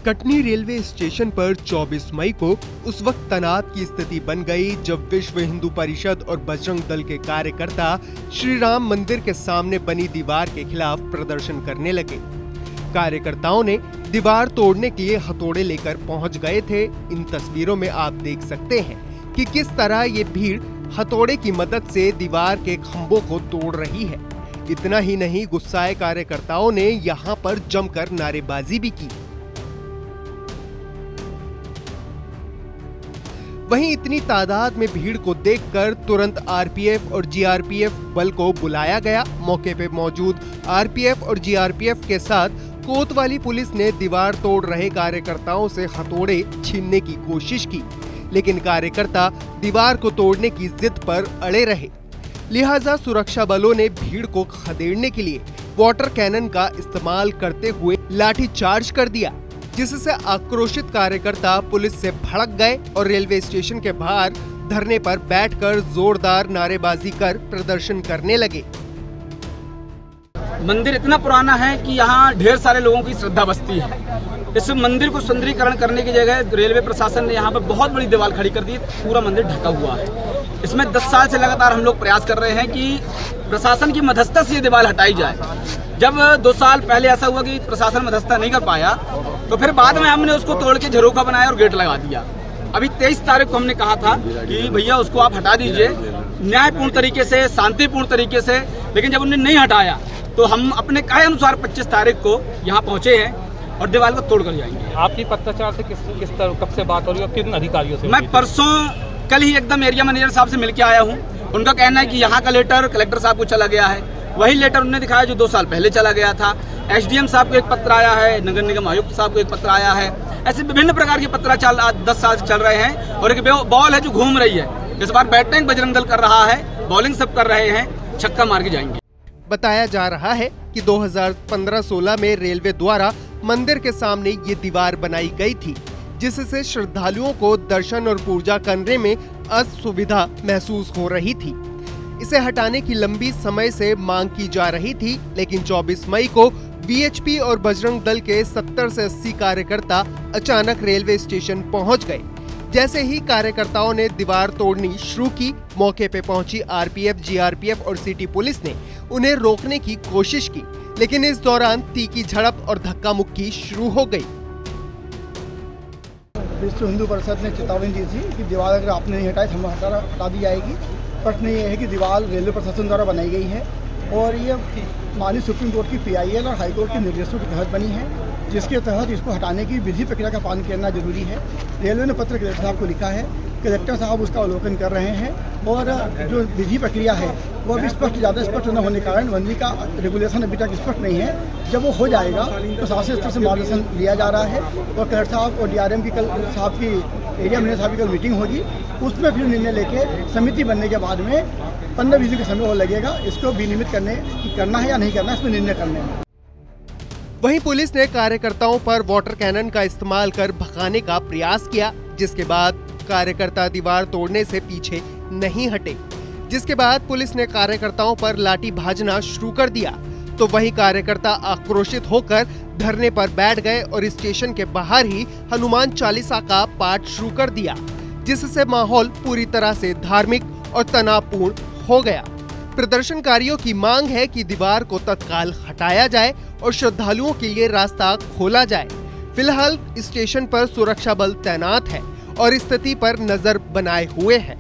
Katni railway station पर 24 मई को उस वक्त तनाव की स्थिति बन गई जब विश्व हिंदू परिषद और बजरंग दल के कार्यकर्ता श्री राम मंदिर के सामने बनी दीवार के खिलाफ प्रदर्शन करने लगे। कार्यकर्ताओं ने दीवार तोड़ने के लिए हथौड़े लेकर पहुंच गए थे। इन तस्वीरों में आप देख सकते हैं कि किस तरह ये भीड़ हथौड़े की मदद से दीवार के खंभों को तोड़ रही है। इतना ही नहीं, गुस्साए कार्यकर्ताओं ने यहाँ पर जमकर नारेबाजी भी की। वहीं इतनी तादाद में भीड़ को देखकर तुरंत आरपीएफ और जीआरपीएफ बल को बुलाया गया। मौके पे मौजूद आरपीएफ और जीआरपीएफ के साथ कोतवाली पुलिस ने दीवार तोड़ रहे कार्यकर्ताओं से हथौड़े छीनने की कोशिश की, लेकिन कार्यकर्ता दीवार को तोड़ने की जिद पर अड़े रहे। लिहाजा सुरक्षा बलों ने भीड़ को खदेड़ने के लिए वाटर कैनन का इस्तेमाल करते हुए लाठीचार्ज कर दिया, जिससे आक्रोशित कार्यकर्ता पुलिस से भड़क गए और रेलवे स्टेशन के बाहर धरने पर बैठकर जोरदार नारेबाजी कर प्रदर्शन करने लगे। मंदिर इतना पुराना है कि यहाँ ढेर सारे लोगों की श्रद्धा बसती है। इस मंदिर को सुंदरीकरण करने की जगह रेलवे प्रशासन ने यहाँ पर बहुत बड़ी दीवार खड़ी कर दी। पूरा मंदिर ढका हुआ है। इसमें 10 साल से लगातार हम लोग प्रयास कर रहे हैं कि प्रशासन की मध्यस्थता से ये दीवार हटाई जाए। जब 2 साल पहले ऐसा हुआ कि प्रशासन मध्यस्थता नहीं कर पाया, तो फिर बाद में हमने उसको तोड़ के झरोखा बनाया और गेट लगा दिया। अभी 23 तारीख को हमने कहा था कि भैया उसको आप हटा दीजिए न्यायपूर्ण तरीके से, शांतिपूर्ण तरीके से, लेकिन जब उन्होंने नहीं हटाया तो हम अपने कहे अनुसार 25 तारीख को यहाँ पहुँचे हैं और दीवार को तोड़ कर जाएंगे। आपकी पत्रकार से किस तरह कब से बात हो रही है और किन अधिकारियों से? मैं परसों कल ही एकदम एरिया मैनेजर साहब से मिलके आया हूँ। उनका कहना है कि यहाँ का लेटर कलेक्टर साहब को चला गया है। वही लेटर उन्होंने दिखाया जो 2 साल पहले चला गया था। एसडीएम साहब को एक पत्र आया है, नगर निगम आयुक्त साहब को एक पत्र आया है। ऐसे विभिन्न प्रकार के पत्र 10 साल से चल रहे हैं और एक बॉल है जो घूम रही है। इस बार बैटिंग बजरंग दल कर रहा है, बॉलिंग सब कर रहे हैं, छक्का मार के जाएंगे। बताया जा रहा है कि 2015-16 में रेलवे द्वारा मंदिर के सामने ये दीवार बनाई गई थी, जिससे श्रद्धालुओं को दर्शन और पूजा करने में असुविधा महसूस हो रही थी। इसे हटाने की लंबी समय से मांग की जा रही थी, लेकिन 24 मई को वीएचपी और बजरंग दल के 70 से 80 कार्यकर्ता अचानक रेलवे स्टेशन पहुंच गए। जैसे ही कार्यकर्ताओं ने दीवार तोड़नी शुरू की, मौके पे पहुंची आरपीएफ, जीआरपीएफ और सिटी पुलिस ने उन्हें रोकने की कोशिश की, लेकिन इस दौरान तीखी झड़प और धक्का मुक्की शुरू हो गई। विश्व हिंदू परिषद ने चेतावनी दी थी कि दीवार अगर आपने नहीं हटाई तो हटा दी जाएगी। प्रश्न ये है कि दीवार रेलवे प्रशासन द्वारा बनाई गई है और ये माननीय सुप्रीम कोर्ट की पीआईएल और हाईकोर्ट के निर्देशों के तहत बनी है, जिसके तहत इसको हटाने की विधि प्रक्रिया का पालन करना जरूरी है। रेलवे ने पत्र कलेक्टर साहब को लिखा है, कलेक्टर साहब उसका अवलोकन कर रहे हैं और जो विधि प्रक्रिया है वो अभी ज़्यादा स्पष्ट न होने के कारण मंदिर का रेगुलेशन अभी तक स्पष्ट नहीं है। जब वो हो जाएगा तो शासन स्तर से मार्गदर्शन लिया जा रहा है और कलेक्टर साहब और डीआरएम की कल साहब की एरिया मैनेजर साहब की कल मीटिंग होगी, उसमें फिर निर्णय लेके समिति बनने के बाद में 15-20 दिन का समय और लगेगा इसको विनियमित करना है या नहीं करना, इसमें निर्णय करने में। वहीं पुलिस ने कार्यकर्ताओं पर वाटर कैनन का इस्तेमाल कर भगाने का प्रयास किया, जिसके बाद कार्यकर्ता दीवार तोड़ने से पीछे नहीं हटे। जिसके बाद पुलिस ने कार्यकर्ताओं पर लाठी भाजना शुरू कर दिया, तो वहीं कार्यकर्ता आक्रोशित होकर धरने पर बैठ गए और स्टेशन के बाहर ही हनुमान चालीसा का पाठ शुरू कर दिया, जिससे माहौल पूरी तरह से धार्मिक और तनावपूर्ण हो गया। प्रदर्शनकारियों की मांग है कि दीवार को तत्काल हटाया जाए और श्रद्धालुओं के लिए रास्ता खोला जाए। फिलहाल स्टेशन पर सुरक्षा बल तैनात है और स्थिति पर नजर बनाए हुए हैं।